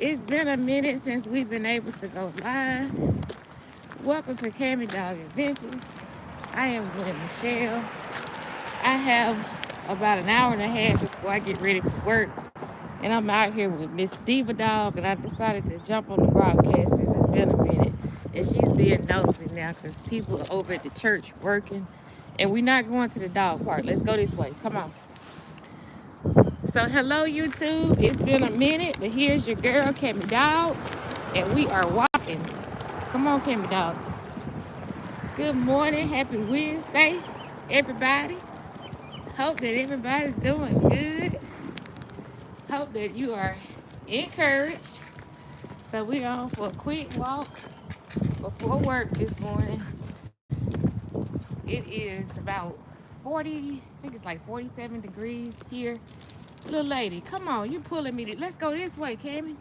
It's been a minute since we've been able to go live. Welcome to Dogg Adventures. I am with Michelle. I have about an hour and a half before I get ready for work. And I'm out here with Miss Diva Dog, and I decided to jump on the broadcast since it's been a minute. And she's being nosy now because people are over at the church working. And we're not going to the dog park. Let's go this way. Come on. So hello YouTube. It's been a minute, but here's your girl, Cammy Dog. And we are walking. Come on, Cammy Dog. Good morning. Happy Wednesday, everybody. Hope that everybody's doing good. Hope that you are encouraged. So we're on for a quick walk before work this morning. It is about 40, I think it's like 47 degrees here. Little lady, come on, you pulling me. Let's go this way, Cammy.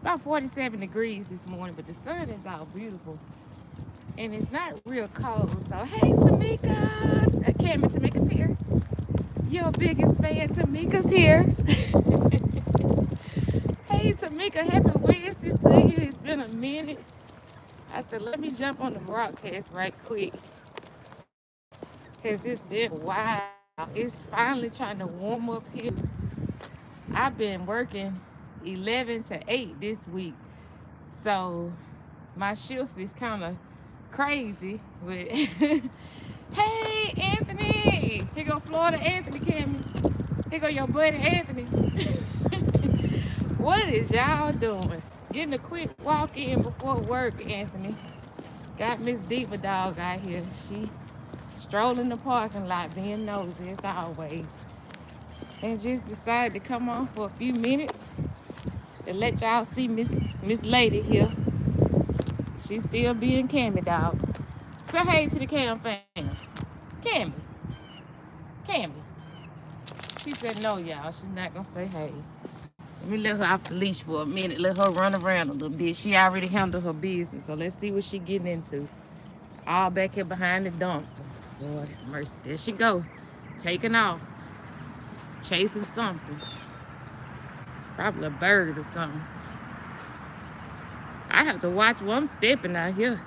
About 47 degrees this morning, but the sun is out beautiful. And it's not real cold. So, hey, Tamika. Cammy, Tamika's here. Your biggest fan, Tamika's here. Hey, Tamika, happy Wednesday to you. It's been a minute. I said, let me jump on the broadcast right quick. Because it's been a while. It's finally trying to warm up here. I've been working 11 to 8 this week. So my shift is kind of crazy. But hey, Anthony. Here go Florida Anthony, Cammy. Here go your buddy Anthony. What is y'all doing? Getting a quick walk in before work, Anthony. Got Miss Diva Dog out here. She strolling the parking lot, being nosy as always. And just decided to come on for a few minutes to let y'all see Miss Lady here. She's still being Cammy Dog. Say hey to the Cam fam. Cammy. Cammy. She said no, y'all. She's not gonna say hey. Let me let her off the leash for a minute. Let her run around a little bit. She already handled her business. So let's see what she getting into. All back here behind the dumpster. Lord have mercy. There she go. Taking off. Chasing something. Probably a bird or something. I have to watch where I'm stepping out here.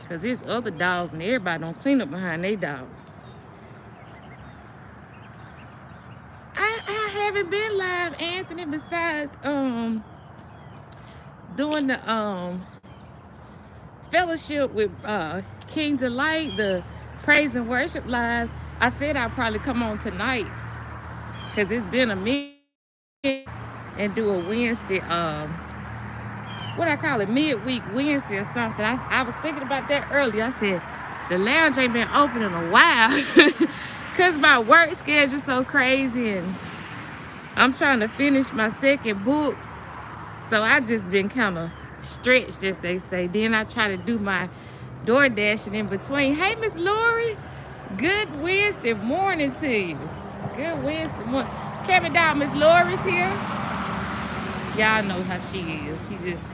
Because there's other dogs and everybody don't clean up behind their dog. I haven't been live, Anthony, besides doing the fellowship with King Delight, the praise and worship lives. I said I'd probably come on tonight because it's been a minute and do a Wednesday, what I call it, midweek Wednesday or something. I was thinking about that earlier. I said, the lounge ain't been open in a while because my work schedule's so crazy and I'm trying to finish my second book. So I just been kind of stretched, as they say. Then I try to do my door dashing in between. Hey, Miss Lori. Good Wednesday morning to you. Good Wednesday morning. Cammy Dog, Miss Lori's here. Y'all know how she is. She just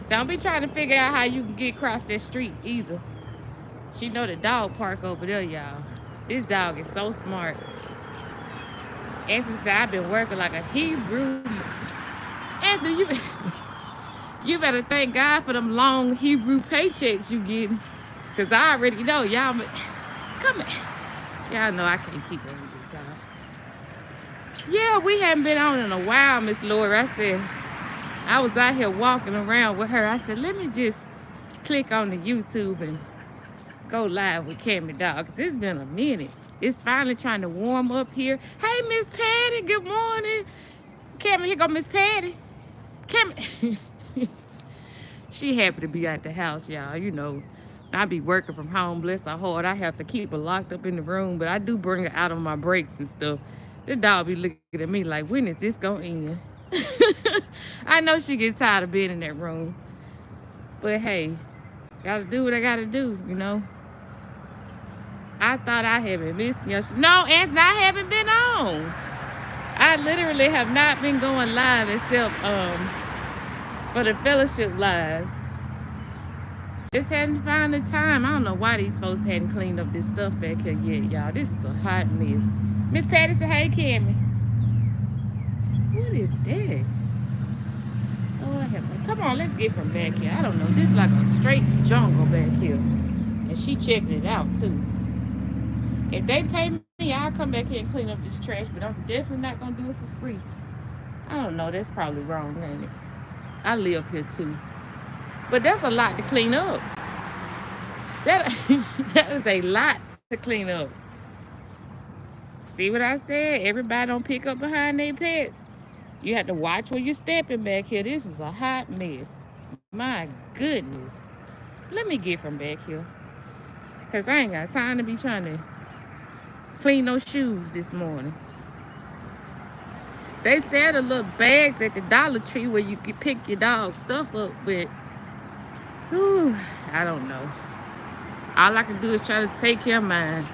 don't be trying to figure out how you can get across that street either. She know the dog park over there, y'all. This dog is so smart. Anthony said, I've been working like a Hebrew. Anthony, you better thank God for them long Hebrew paychecks you getting. Because I already know, y'all, come here. Y'all know I can't keep up with this dog. Yeah, we haven't been on in a while, Miss Lori. I said, I was out here walking around with her. I said, let me just click on the YouTube and go live with Cammy Dog. Because it's been a minute. It's finally trying to warm up here. Hey, Miss Patty, good morning. Cammy, here go Miss Patty. Cammy. She happy to be at the house, y'all. You know, I be working from home, bless her heart. I have to keep her locked up in the room, but I do bring her out on my breaks and stuff. The dog be looking at me like, when is this gonna end? I know she gets tired of being in that room. But hey, gotta do what I gotta do, you know. I thought I had been missing you. No, Anthony, I haven't been on. I literally have not been going live except for the fellowship lives. Just hadn't found the time. I don't know why these folks hadn't cleaned up this stuff back here yet, y'all. This is a hot mess. Miss Patty said, hey, Cammy. What is that? Come on, let's get from back here. I don't know. This is like a straight jungle back here. And she checking it out too. If they pay me, I'll come back here and clean up this trash, but I'm definitely not gonna do it for free. I don't know, that's probably wrong, ain't it? I live here too. But that's a lot to clean up. That is a lot to clean up. See what I said? Everybody don't pick up behind their pets. You have to watch where you're stepping back here. This is a hot mess. My goodness. Let me get from back here. Because I ain't got time to be trying to clean those shoes this morning. They sell the little bags at the Dollar Tree where you can pick your dog's stuff up, but whew, I don't know. All I can do is try to take care of mine.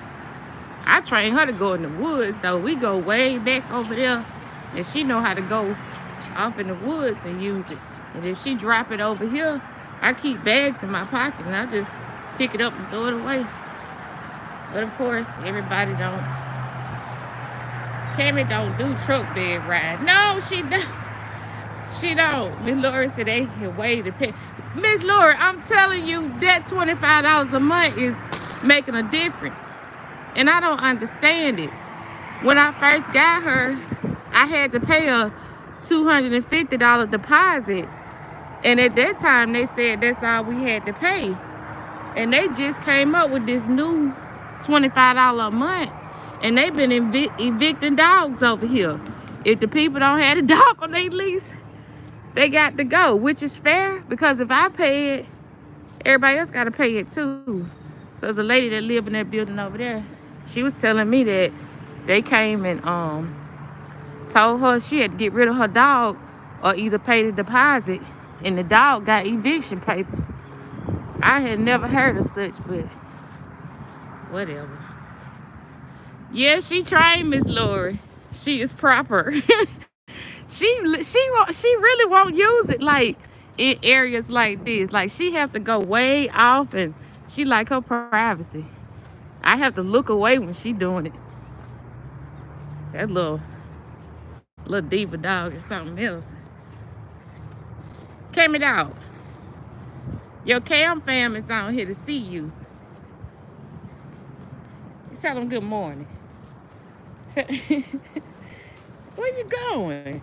I train her to go in the woods though. We go way back over there and she know how to go off in the woods and use it. And if she drop it over here, I keep bags in my pocket and I just pick it up and throw it away. But of course, everybody don't. Cammy don't do truck bed ride. No, she don't. She don't. Miss Laura said they can wait to pay. Miss Laura, I'm telling you, that $25 a month is making a difference. And I don't understand it. When I first got her, I had to pay a $250 deposit. And at that time, they said that's all we had to pay. And they just came up with this new $25 a month. And they've been evicting dogs over here. If the people don't have a dog on their lease, they got to go, which is fair. Because if I pay it, everybody else got to pay it too. So there's a lady that lived in that building over there. She was telling me that they came and told her she had to get rid of her dog or either pay the deposit. And the dog got eviction papers. I had never heard of such, but whatever. Yeah, she trained, Miss Lori. She is proper. she really won't use it like in areas like this. Like she have to go way off and she like her privacy. I have to look away when she doing it. That little diva dog is something else. Cammy dog. Your Cam fam is on here to see you. Tell them good morning. Where you going?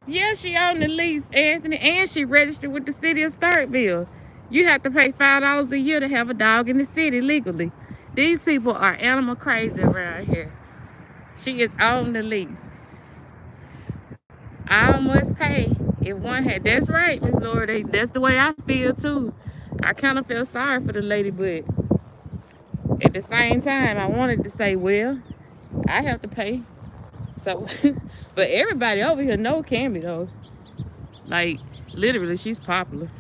Yeah, she on the lease, Anthony, and she registered with the city of Starkville. You have to pay $5 a year to have a dog in the city legally. These people are animal crazy around here. She is on the lease. I must pay if one had. That's right, Miss Laura. That's the way I feel too. I kind of feel sorry for the lady, but at the same time, I wanted to say, well, I have to pay. So, but everybody over here know Cammy though. Like, literally, she's popular.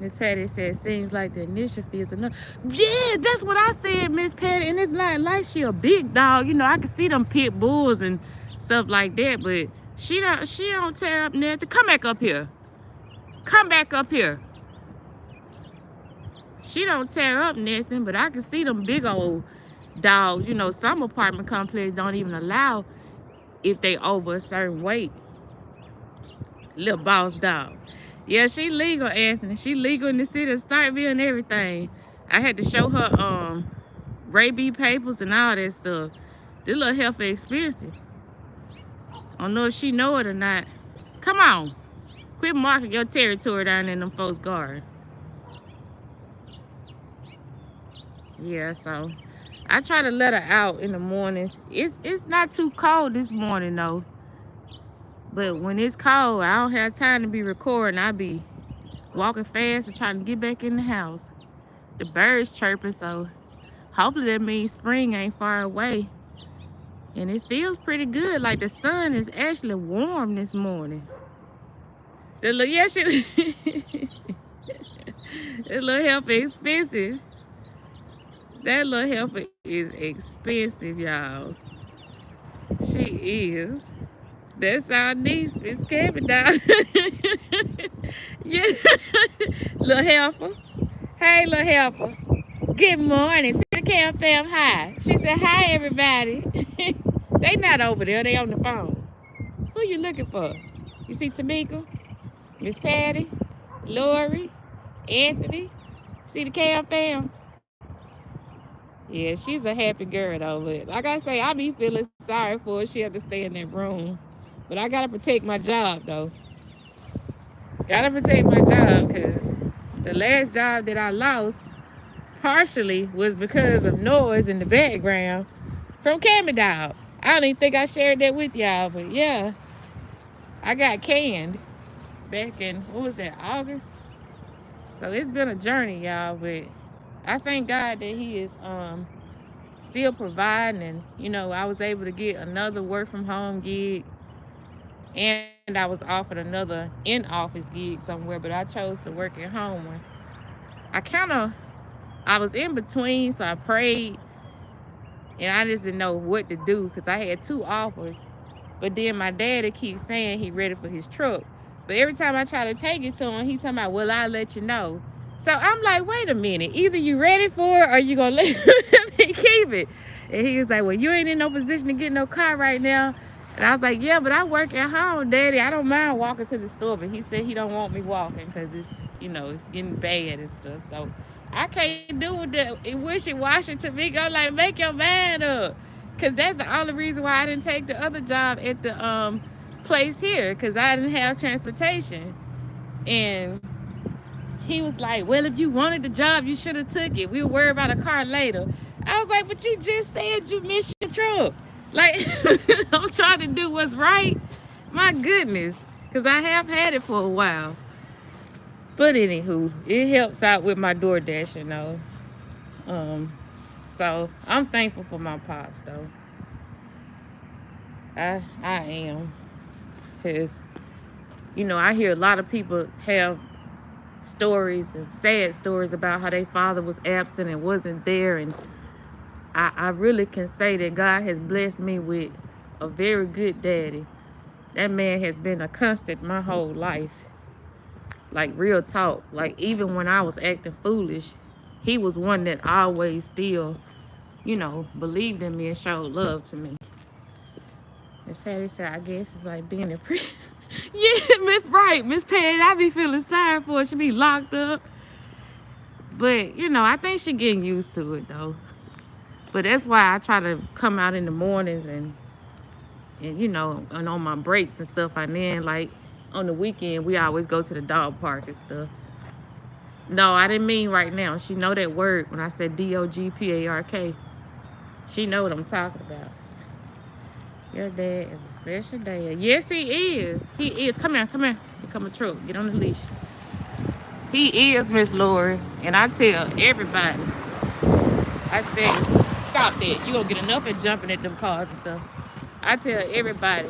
Miss Patty said, seems like the initial fee is enough. Yeah, that's what I said, Miss Patty. And it's like she a big dog. You know, I can see them pit bulls and stuff like that, but she don't tear up nothing. Come back up here. Come back up here. She don't tear up nothing, but I can see them big old dogs. You know, some apartment complexes don't even allow if they over a certain weight. Little boss dog. Yeah, she legal, Anthony. She legal in the city of Starkville and everything. I had to show her rabies papers and all that stuff. This little heifer expensive. I don't know if she know it or not. Come on. Quit marking your territory down in them folks' garden. Yeah, so I try to let her out in the morning. It's not too cold this morning though. But when it's cold, I don't have time to be recording. I be walking fast and trying to get back in the house. The birds chirping, so hopefully that means spring ain't far away. And it feels pretty good. Like the sun is actually warm this morning. The little, yeah, she, the little heifer expensive. That little heifer is expensive, y'all. She is. That's our niece, Miss Cammy dog. Yeah. Little heifer. Hey, little heifer. Good morning. To the Cam fam, hi. She said, hi, everybody. They not over there. They on the phone. Who you looking for? You see Tamika, Miss Patty, Lori, Anthony. See the Cam fam? Yeah, she's a happy girl though. But like I say, I be feeling sorry for her. She had to stay in that room. But I gotta protect my job though. Gotta protect my job because the last job that I lost partially was because of noise in the background from Cammy Dog. I don't even think I shared that with y'all, but yeah, I got canned back in, what was that, August? So it's been a journey, y'all, but I thank God that He is still providing, and I was able to get another work from home gig, and I was offered another in-office gig somewhere, but I chose to work at home one. I was in between, so I prayed, and I just didn't know what to do because I had two offers. But then my daddy keeps saying he ready for his truck. But every time I try to take it to him, he talking about, well, I'll let you know. So I'm like, wait a minute. Either you ready for it or you going to let me keep it. And he was like, well, you ain't in no position to get no car right now. And I was like, yeah, but I work at home, Daddy. I don't mind walking to the store. But he said he don't want me walking because it's getting bad and stuff. So I can't do the wishy-washy to me. Go like, make your mind up. Because that's the only reason why I didn't take the other job at the place here. Because I didn't have transportation. And he was like, well, if you wanted the job, you should have took it. We'll worry about a car later. I was like, but you just said you missed your truck. Like, I'm trying to do what's right. My goodness. Because I have had it for a while. But anywho, it helps out with my DoorDash, So I'm thankful for my pops, though. I am. Because, I hear a lot of people have stories and sad stories about how their father was absent and wasn't there. And I really can say that God has blessed me with a very good daddy. That man has been a constant my whole life. Like, real talk. Like, even when I was acting foolish, he was one that always still, believed in me and showed love to me. Miss Patty said, I guess it's like being in prison. Yeah, Miss Patty, I be feeling sorry for her. She be locked up. But, I think she getting used to it, though. But that's why I try to come out in the mornings and and on my breaks and stuff. And then, like, on the weekend, we always go to the dog park and stuff. No, I didn't mean right now. She know that word when I said DOGPARK. She know what I'm talking about. Your dad is a special dad. Yes, he is. He is. Come here. Here come a truck. Get on the leash. He is, Miss Lori. And I tell everybody, I say, stop that. You gonna get enough of jumping at them cars and stuff. I tell everybody,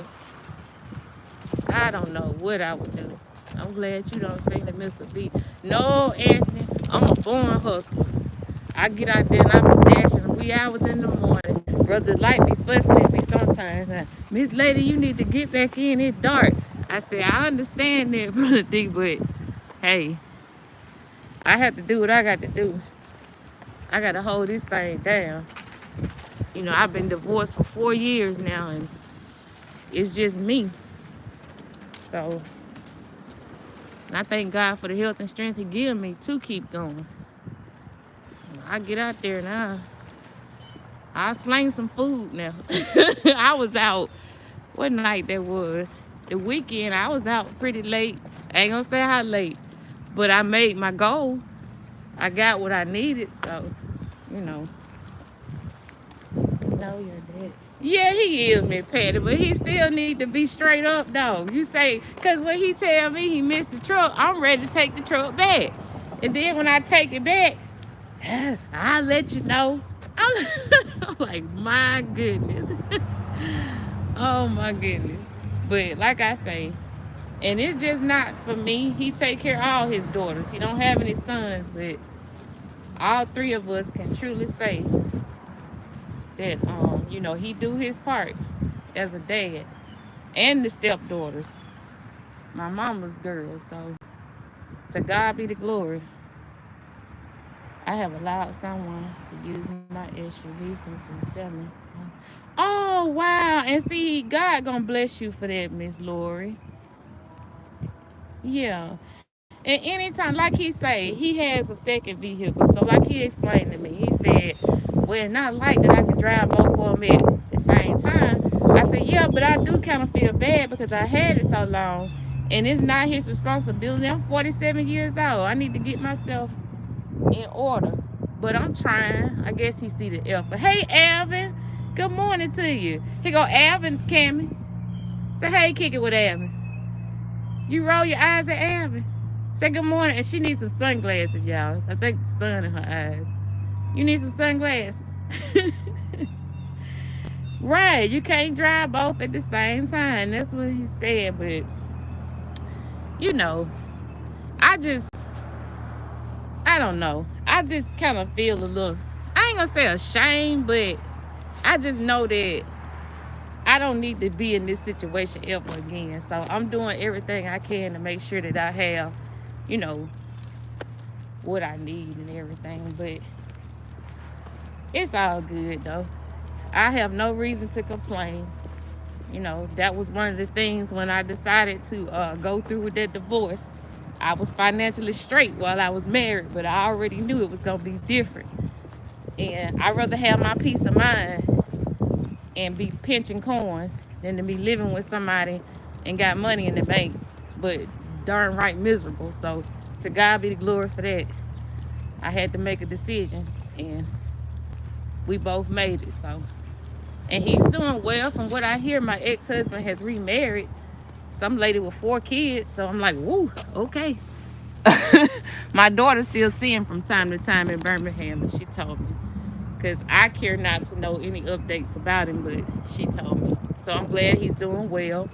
I don't know what I would do. I'm glad you don't seem to miss a beat. No, Anthony, I'm a born hustler. I get out there and I be dashing wee hours in the morning. Brother Light be fussing at me sometimes. Miss Lady, you need to get back in. It's dark. I say, I understand that, Brother D, but hey, I have to do what I got to do. I got to hold this thing down. I've been divorced for 4 years now, and it's just me. So, and I thank God for the health and strength He gives me to keep going. I get out there and I slang some food now. I was out, what night that was? The weekend, I was out pretty late. I ain't gonna say how late, but I made my goal. I got what I needed, so, No, your daddy. Yeah, he is, Miss Patty, but he still need to be straight up, though. You say, because when he tell me he missed the truck, I'm ready to take the truck back. And then when I take it back, I'll let you know. I'm like, my goodness. Oh, my goodness. But like I say, and it's just not for me. He take care of all his daughters. He don't have any sons, but all three of us can truly say that, he do his part as a dad. And the stepdaughters. My mama's girls, so to God be the glory. I have allowed someone to use my SUV since December. Oh, wow. And see, God gonna bless you for that, Miss Lori. Yeah. And anytime, like he say, he has a second vehicle. So like he explained to me, he said, well, not like that I can drive both of them at the same time. I said, yeah, but I do kind of feel bad because I had it so long. And it's not his responsibility. I'm 47 years old. I need to get myself in order. But I'm trying. I guess he see the effort. Hey, Alvin. Good morning to you. Here go Alvin, Cammy. Say, hey, kick it with Alvin. You roll your eyes at Alvin. Say good morning. And she needs some sunglasses, y'all. I think the sun in her eyes. You need some sunglasses. Right. You can't drive both at the same time. That's what he said. But, you know, I just, I don't know. I just kind of feel a little, I ain't gonna say ashamed, but I just know that I don't need to be in this situation ever again. So I'm doing everything I can to make sure that I have, you know, what I need and everything. But it's all good though. I have no reason to complain. You know, that was one of the things when I decided to go through with that divorce. I was financially straight while I was married, but I already knew it was gonna be different. And I'd rather have my peace of mind and be pinching coins than to be living with somebody and got money in the bank, but darn right miserable. So to God be the glory for that. I had to make a decision, and we both made it. So, and he's doing well. From what I hear, my ex-husband has remarried some lady with 4 kids. So I'm like, woo, okay. My daughter still see him from time to time in Birmingham, and she told me, because I care not to know any updates about him, but she told me. So I'm glad he's doing well,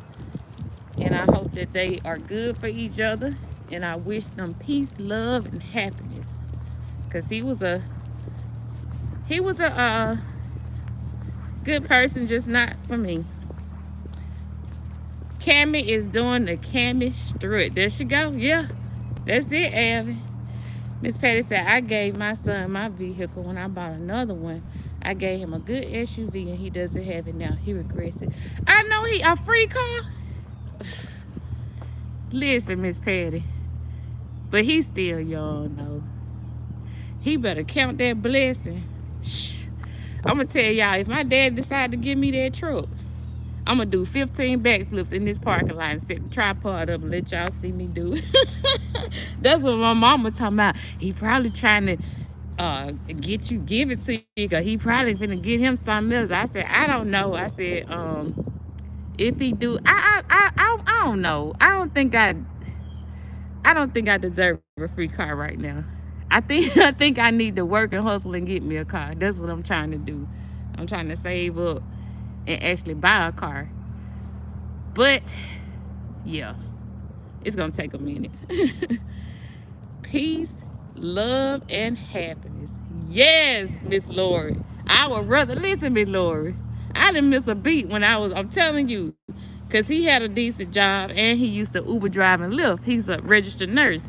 and I hope that they are good for each other, and I wish them peace, love, and happiness, because he was a good person, just not for me. Cammy is doing the Cammy strut. There she go. Yeah, that's it, Abby. Miss Patty said, I gave my son my vehicle when I bought another one. I gave him a good SUV and he doesn't have it now. He regrets it. I know a free car. Listen, Miss Patty. But he's still young, though. He better count that blessing. Shh. I'm going to tell y'all, if my dad decided to give me that truck, I'm going to do 15 backflips in this parking lot and set the tripod up and let y'all see me do it. That's what my mama talking about. He probably trying to give it to you, because he probably finna get him something else. I said, I don't know. I said, if he do, I don't know. I don't think I deserve a free car right now. I think I need to work and hustle and get me a car. That's what I'm trying to do. I'm trying to save up and actually buy a car. But yeah, it's gonna take a minute. Peace, love, and happiness. Yes, Miss Lori. I would rather listen, Miss Lori. I didn't miss a beat when I'm telling you, because he had a decent job and he used to Uber drive and Lyft. He's a registered nurse.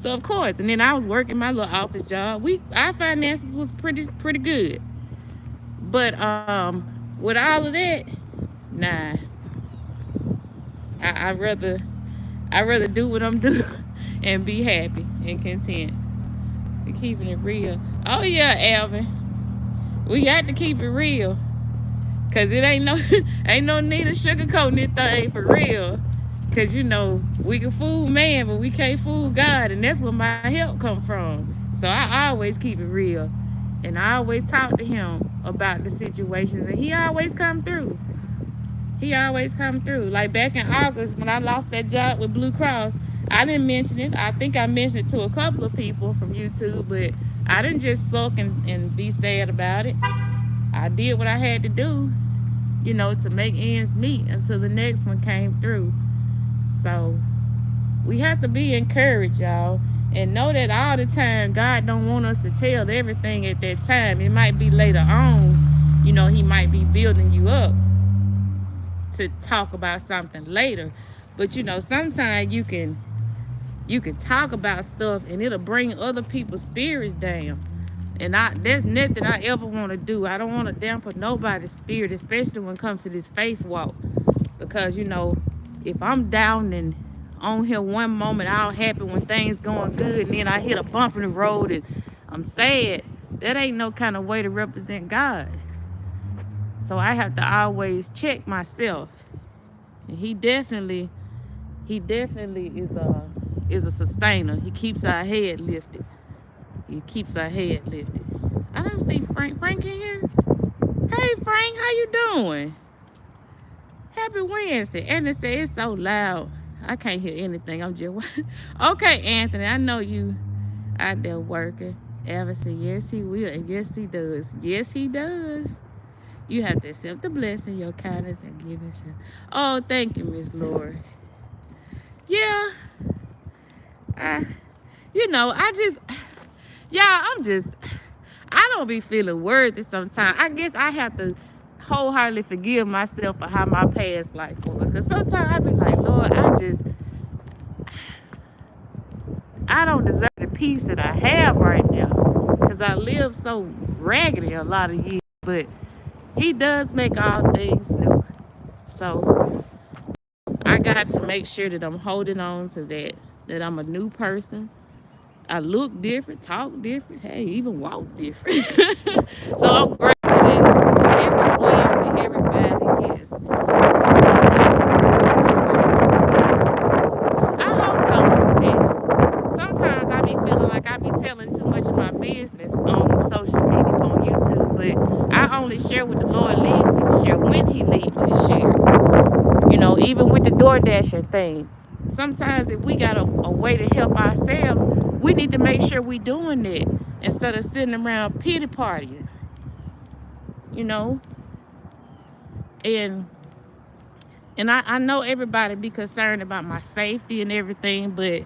So of course, and then I was working my little office job. Our finances was pretty good. But with all of that, nah. I rather do what I'm doing and be happy and content. And keeping it real. Oh yeah, Alvin. We got to keep it real. Cause it ain't no need of sugarcoating this thing for real. Cause you know, we can fool man, but we can't fool God, and that's where my help come from. So I always keep it real. And I always talk to him about the situations, and he always come through. He always come through. Like back in August when I lost that job with Blue Cross, I didn't mention it. I think I mentioned it to a couple of people from YouTube, but I didn't just sulk and be sad about it. I did what I had to do, you know, to make ends meet until the next one came through. So we have to be encouraged, y'all, and know that all the time God don't want us to tell everything at that time. It might be later on, you know, he might be building you up to talk about something later. But you know, sometimes you can talk about stuff and it'll bring other people's spirits down. And there's nothing I ever want to do. I don't want to dampen nobody's spirit, especially when it comes to this faith walk. Because, you know, if I'm down and on here one moment, all happy when things going good, and then I hit a bump in the road and I'm sad, that ain't no kind of way to represent God. So I have to always check myself. And he definitely is a sustainer. He keeps our head lifted. He keeps our head lifted. I don't see Frank. Frank in here? Hey Frank, how you doing? Happy Wednesday. And they say it's so loud. I can't hear anything. I'm just okay, Anthony. I know you out there working. Ever said yes he will, and yes he does. Yes he does. You have to accept the blessing, your kindness, and give it. Oh, thank you, Miss Laura. Yeah. You know, I don't be feeling worthy sometimes. I guess I have to wholeheartedly forgive myself for how my past life was. Because sometimes I be like, Lord, I don't deserve the peace that I have right now. Because I live so raggedy a lot of years. But he does make all things new. So I got to make sure that I'm holding on to that I'm a new person. I look different, talk different, hey, even walk different. So I'm grateful that every Wednesday, everybody is. I hope so, Miss Dana. Sometimes I be feeling like I be telling too much of my business on social media, on YouTube, but I only share what the Lord leads me to share when he leads me to share. You know, even with the DoorDashing thing. Sometimes if we got a way to help ourselves, we need to make sure we doing it instead of sitting around pity partying. You know? And I know everybody be concerned about my safety and everything, but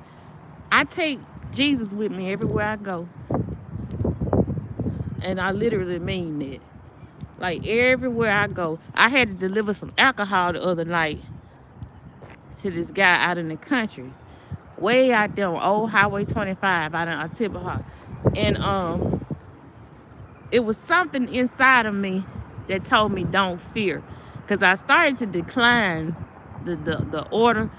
I take Jesus with me everywhere I go. And I literally mean that. Like everywhere I go. I had to deliver some alcohol the other night to this guy out in the country. Way out there on old Highway 25 out in Tibuhaw. And it was something inside of me that told me don't fear. Because I started to decline the order,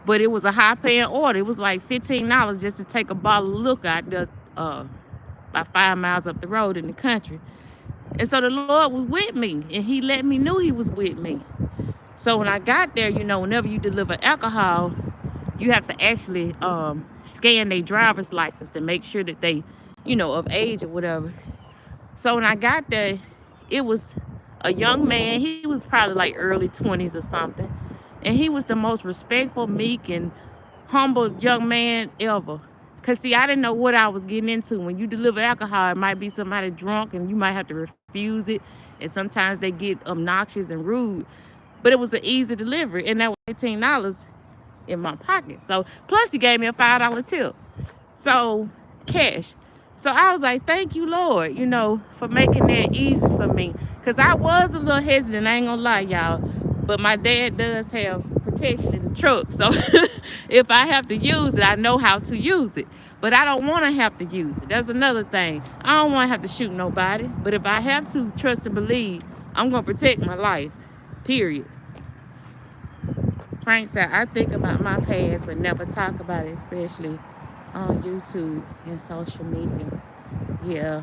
but it was a high paying order. It was like $15 just to take a bottle of liquor out there about 5 miles up the road in the country. And so the Lord was with me, and he let me know he was with me. So when I got there, you know, whenever you deliver alcohol, you have to actually scan their driver's license to make sure that they, you know, of age or whatever. So when I got there, it was a young man. He was probably like early 20s or something. And he was the most respectful, meek, and humble young man ever. Because, see, I didn't know what I was getting into. When you deliver alcohol, it might be somebody drunk and you might have to refuse it. And sometimes they get obnoxious and rude. But it was an easy delivery. And that was $15 in my pocket. So plus he gave me a $5 tip, so cash. So I was like, thank you, Lord, you know, for making that easy for me, because I was a little hesitant, I ain't gonna lie, y'all, but my dad does have protection in the truck, so if I have to use it, I know how to use it. But I don't want to have to use it. That's another thing. I don't want to have to shoot nobody, but if I have to, trust and believe, I'm gonna protect my life, period. Frank said, I think about my past but never talk about it, especially on YouTube and social media. Yeah,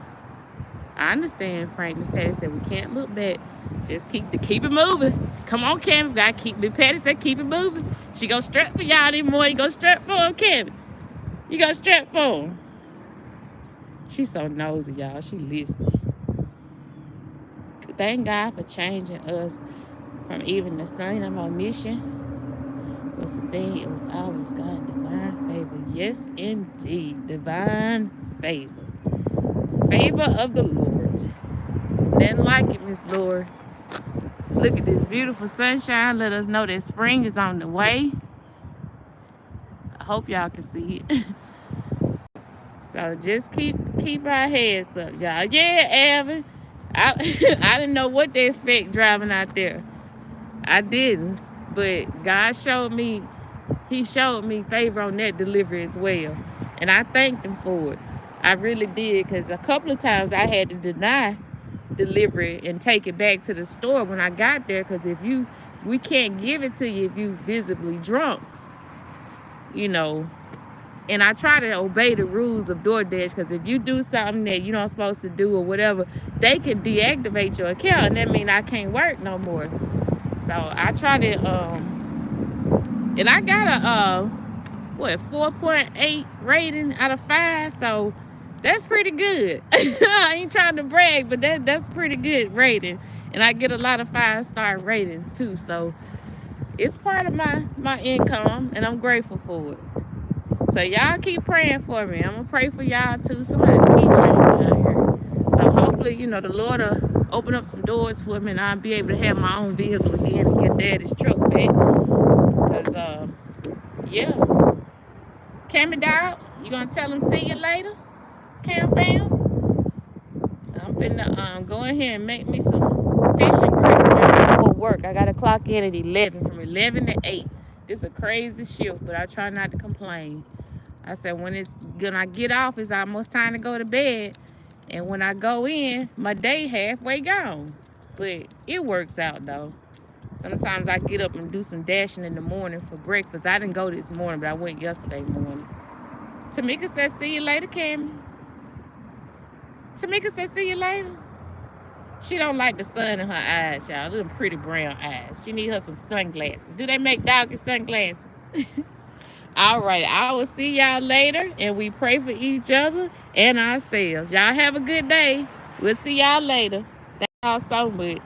I understand, Frank. Miss Patty said, we can't look back. Just keep it moving. Come on, Kevin. We gotta keep Miss Patty said, keep it moving. She gonna strap for y'all anymore. You gonna strap for him, Kevin. You gonna strap for him. She's so nosy, y'all. She listening. Thank God for changing us from even the sign of our mission. Was the thing, it was always God, divine favor. Yes, indeed, divine favor. Favor of the Lord. Didn't like it, Miss Lord. Look at this beautiful sunshine. Let us know that spring is on the way. I hope y'all can see it. So just keep our heads up, y'all. Yeah, Evan. I didn't know what to expect driving out there. I didn't. But God showed me, he showed me favor on that delivery as well. And I thanked him for it. I really did, because a couple of times I had to deny delivery and take it back to the store when I got there, because we can't give it to you if you visibly drunk, you know. And I try to obey the rules of DoorDash, because if you do something that you're not supposed to do or whatever, they can deactivate your account, and that means I can't work no more. So I try to, and I got a, 4.8 rating out of 5, so that's pretty good. I ain't trying to brag, but that's pretty good rating. And I get a lot of 5-star ratings too, so it's part of my income, and I'm grateful for it. So y'all keep praying for me. I'm gonna pray for y'all too. Somebody's keep showing down here. So hopefully, the Lord will open up some doors for me, and I'll be able to have my own vehicle again and get Daddy's truck back. Cause yeah. Cammy Dog, you gonna tell him see you later? Cam Fam? I'm finna go in here and make me some fishing grits before work. I gotta clock in at 11, from 11 to 8. This is a crazy shift, but I try not to complain. I said when I get off, it's almost time to go to bed. And when I go in, my day halfway gone. But it works out though. Sometimes I get up and do some dashing in the morning for breakfast. I didn't go this morning, but I went yesterday morning. Tamika said, see you later, Cammy. Tamika said, see you later. She don't like the sun in her eyes, y'all. Little pretty brown eyes. She need her some sunglasses. Do they make doggy sunglasses? All right, I will see y'all later, and we pray for each other and ourselves. Y'all have a good day. We'll see y'all later. Thank y'all so much.